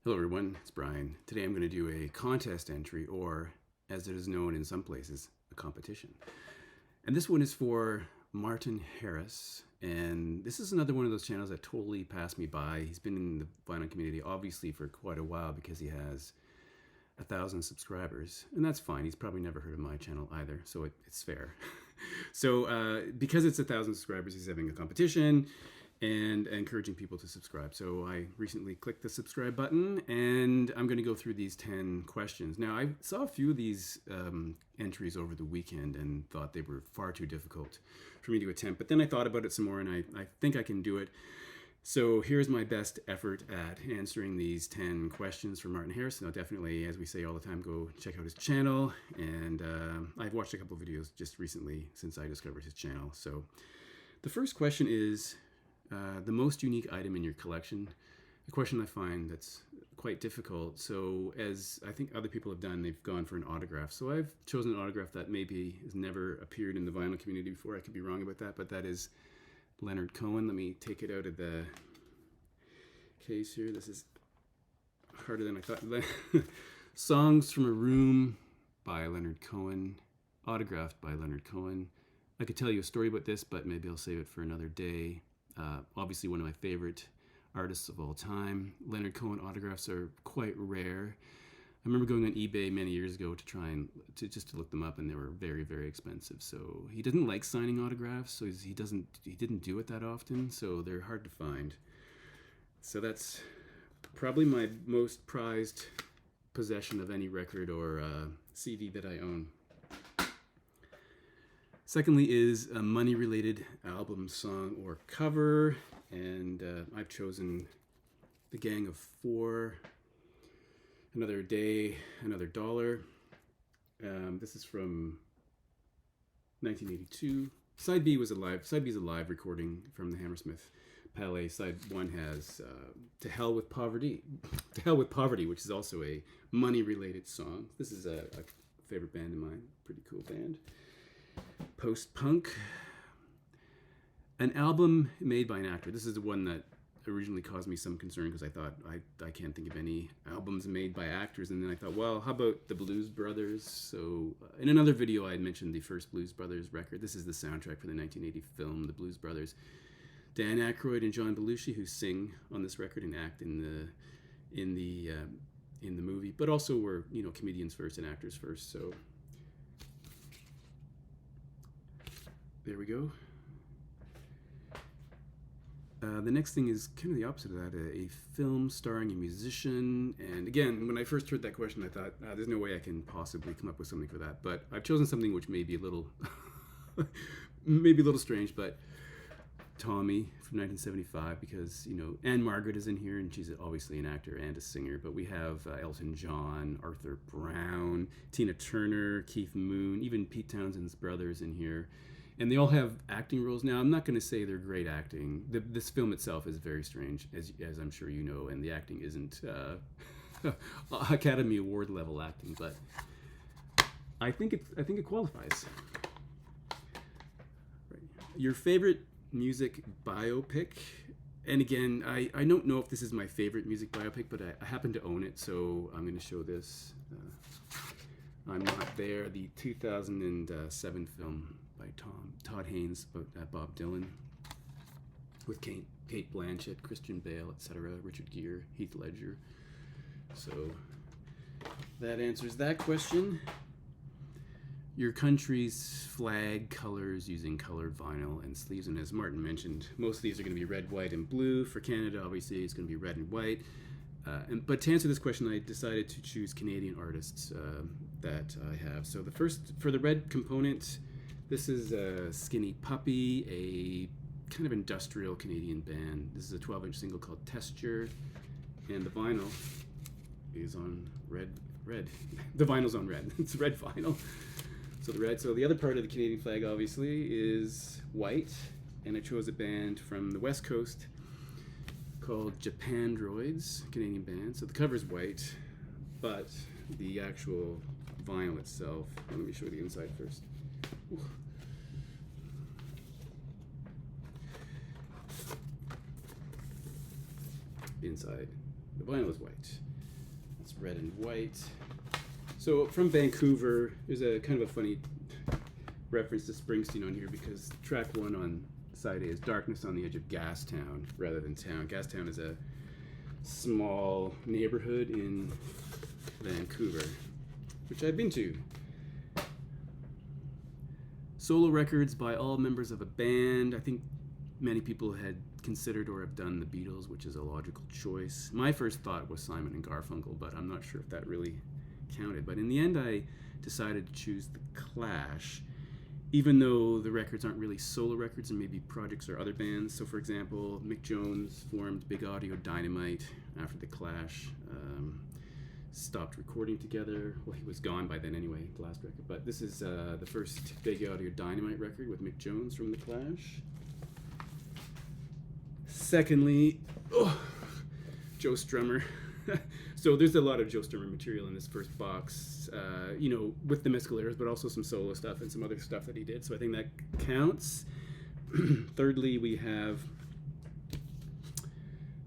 Hello everyone, it's Brian. Today I'm going to do a contest entry, or as it is known in some places, a competition. And this one is for Martin Harris. And this is another one of those channels that totally passed me by. He's been in the vinyl community obviously for quite a while because he has 1,000 subscribers. And that's fine. He's probably never heard of my channel either, so it's fair. So because it's 1,000 subscribers, he's having a competition and encouraging people to subscribe. So I recently clicked the subscribe button, and I'm going to go through these 10 questions. Now, I saw a few of these entries over the weekend and thought they were far too difficult for me to attempt. But then I thought about it some more, and I think I can do it. So here's my best effort at answering these 10 questions from Martin Harris. Now, definitely, as we say all the time, go check out his channel. And I've watched a couple of videos just recently since I discovered his channel. So the first question is, the most unique item in your collection. A question I find that's quite difficult. So as I think other people have done, they've gone for an autograph. So I've chosen an autograph that maybe has never appeared in the vinyl community before. I could be wrong about that, but that is Leonard Cohen. Let me take it out of the case here. This is harder than I thought. Songs from a Room by Leonard Cohen, autographed by Leonard Cohen. I could tell you a story about this, but maybe I'll save it for another day. Obviously one of my favorite artists of all time. Leonard Cohen autographs are quite rare. I remember going on eBay many years ago to try and to look them up, and they were very, very expensive. So he didn't like signing autographs, so he didn't do it that often, so they're hard to find. So that's probably my most prized possession of any record or CD that I own. Secondly is a money-related album, song, or cover, and I've chosen The Gang of Four, Another Day, Another Dollar. This is from 1982. Side B is a live recording from the Hammersmith Palais. Side 1 has To Hell with Poverty, which is also a money-related song. This is a favorite band of mine, pretty cool band. Post-punk. An album made by an actor. This is the one that originally caused me some concern because I thought I can't think of any albums made by actors, and then I thought, well, how about the Blues Brothers? So in another video I had mentioned the first Blues Brothers record. This is the soundtrack for the 1980 film The Blues Brothers. Dan Aykroyd and John Belushi, who sing on this record and act in the movie, but also were comedians first and actors first. So there we go. The next thing is kind of the opposite of that, a film starring a musician. And again, when I first heard that question, I thought, there's no way I can possibly come up with something for that. But I've chosen something which may be a little, maybe a little strange, but Tommy from 1975, because, Anne Margaret is in here, and she's obviously an actor and a singer. But we have Elton John, Arthur Brown, Tina Turner, Keith Moon, even Pete Townshend's brothers in here. And they all have acting roles. Now, I'm not going to say they're great acting. This film itself is very strange, as I'm sure you know, and the acting isn't Academy Award level acting, but I think it qualifies. Right. Your favorite music biopic? And again, I don't know if this is my favorite music biopic, but I happen to own it, so I'm going to show this. I'm Not There, the 2007 film by Todd Haynes about Bob Dylan, with Kate Blanchett, Christian Bale, etc., Richard Gere, Heath Ledger. So that answers that question. Your country's flag colors using colored vinyl and sleeves. And as Martin mentioned, most of these are going to be red, white, and blue. For Canada, obviously, it's going to be red and white. But to answer this question, I decided to choose Canadian artists that I have. So the first, for the red component, this is Skinny Puppy, a kind of industrial Canadian band. This is a 12-inch single called Testure, and the vinyl is on red. The vinyl's on red. It's red vinyl. So the red. So the other part of the Canadian flag, obviously, is white, and I chose a band from the West Coast called Japandroids, Canadian band. So the cover's white, but the actual vinyl itself. Let me show you the inside first. Ooh. Inside, the vinyl is white. It's red and white. So from Vancouver, there's a kind of a funny reference to Springsteen on here because track 1 on side A is Darkness on the Edge of Gastown rather than town. Gastown is a small neighborhood in Vancouver, which I've been to. Solo records by all members of a band. I think many people had considered or have done the Beatles, which is a logical choice. My first thought was Simon and Garfunkel, but I'm not sure if that really counted. But in the end, I decided to choose the Clash, even though the records aren't really solo records and maybe projects or other bands. So for example, Mick Jones formed Big Audio Dynamite after the Clash stopped recording together. Well, he was gone by then anyway, the last record. But this is the first Big Audio Dynamite record with Mick Jones from the Clash. Secondly, Joe Strummer. So there's a lot of Joe Strummer material in this first box, with the Mescaleros, but also some solo stuff and some other stuff that he did. So I think that counts. Thirdly, we have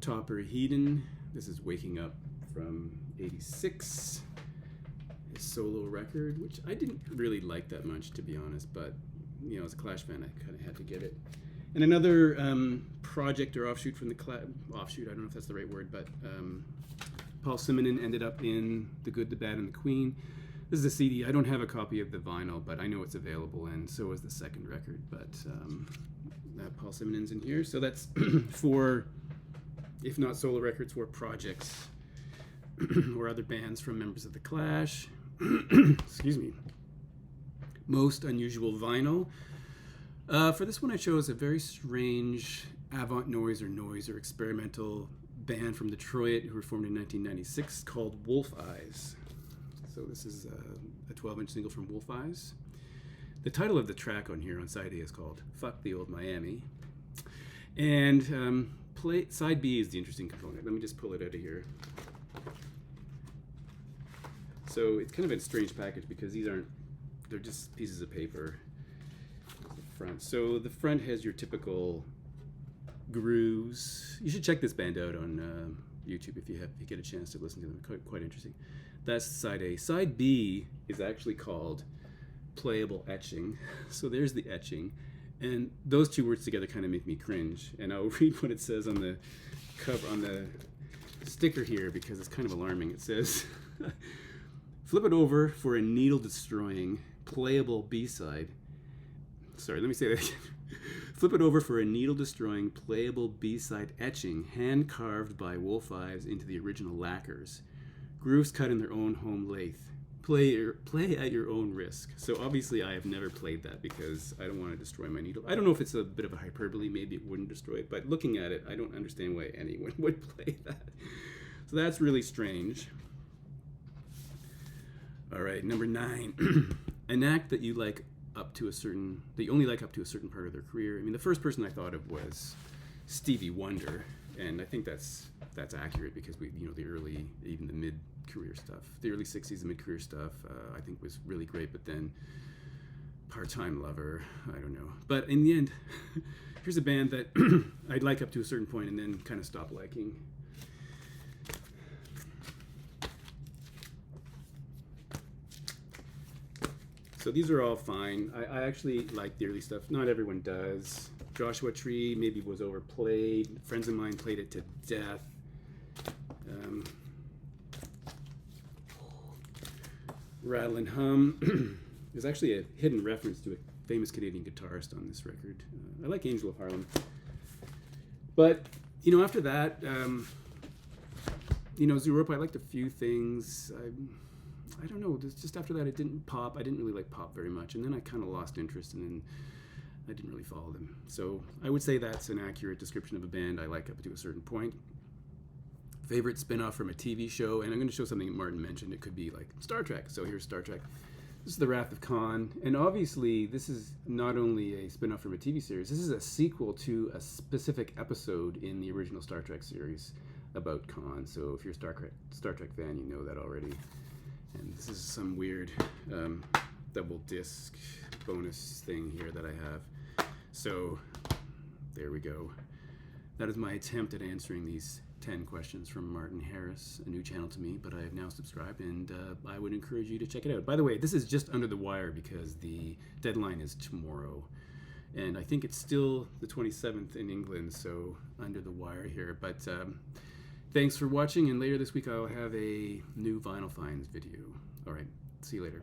Topper Headon. This is Waking Up from '86. His solo record, which I didn't really like that much, to be honest, but as a Clash fan, I kind of had to get it. And another project or offshoot from the offshoot, I don't know if that's the right word, but Paul Simonon ended up in The Good, the Bad, and the Queen. This is a CD. I don't have a copy of the vinyl, but I know it's available, and so is the second record. But Paul Simonon's in here. So that's 4, if not solo records, 4 projects or other bands from members of the Clash. Excuse me. Most unusual vinyl. For this one, I chose a very strange avant noise or experimental band from Detroit who were formed in 1996 called Wolf Eyes. So this is a 12-inch single from Wolf Eyes. The title of the track on here on side A is called Fuck the Old Miami. And side B is the interesting component. Let me just pull it out of here. So it's kind of a strange package because they're just pieces of paper. Front. So the front has your typical grooves. You should check this band out on YouTube if you get a chance to listen to them. Quite interesting. That's side A. Side B is actually called Playable Etching. So there's the etching, and those two words together kind of make me cringe. And I'll read what it says on the cover, on the sticker here, because it's kind of alarming. It says, "Flip it over for a needle-destroying playable B-side." Sorry, let me say that again. Flip it over for a needle-destroying playable B-side etching, hand-carved by Wolf Eyes into the original lacquers. Grooves cut in their own home lathe. Play at your own risk. So obviously I have never played that because I don't want to destroy my needle. I don't know if it's a bit of a hyperbole, maybe it wouldn't destroy it, but looking at it, I don't understand why anyone would play that. So that's really strange. All right, number 9. An act that you only like up to a certain part of their career. I mean, the first person I thought of was Stevie Wonder, and I think that's accurate because the early, even the mid-career stuff, the early '60s and mid-career stuff, I think was really great. But then Part-Time Lover, I don't know. But in the end, here's a band that I'd like up to a certain point and then kind of stop liking. So these are all fine. I actually like the early stuff. Not everyone does. Joshua Tree maybe was overplayed. Friends of mine played it to death. Rattle and Hum. There's actually a hidden reference to a famous Canadian guitarist on this record. I like Angel of Harlem. But, after that, Zooropa, I liked a few things. I don't know, just after that it didn't pop. I didn't really like pop very much, and then I kind of lost interest, and then I didn't really follow them. So I would say that's an accurate description of a band I like up to a certain point. Favorite spin-off from a TV show, and I'm going to show something Martin mentioned. It could be like Star Trek. So here's Star Trek. This is The Wrath of Khan, and obviously this is not only a spin-off from a TV series, this is a sequel to a specific episode in the original Star Trek series about Khan. So if you're a Star Trek fan, you know that already. And this is some weird double disc bonus thing here that I have. So there we go. That is my attempt at answering these 10 questions from Martin Harris, a new channel to me, but I have now subscribed, and I would encourage you to check it out. By the way, this is just under the wire because the deadline is tomorrow, and I think it's still the 27th in England, so under the wire here. But thanks for watching, and later this week I'll have a new Vinyl Finds video. All right, see you later.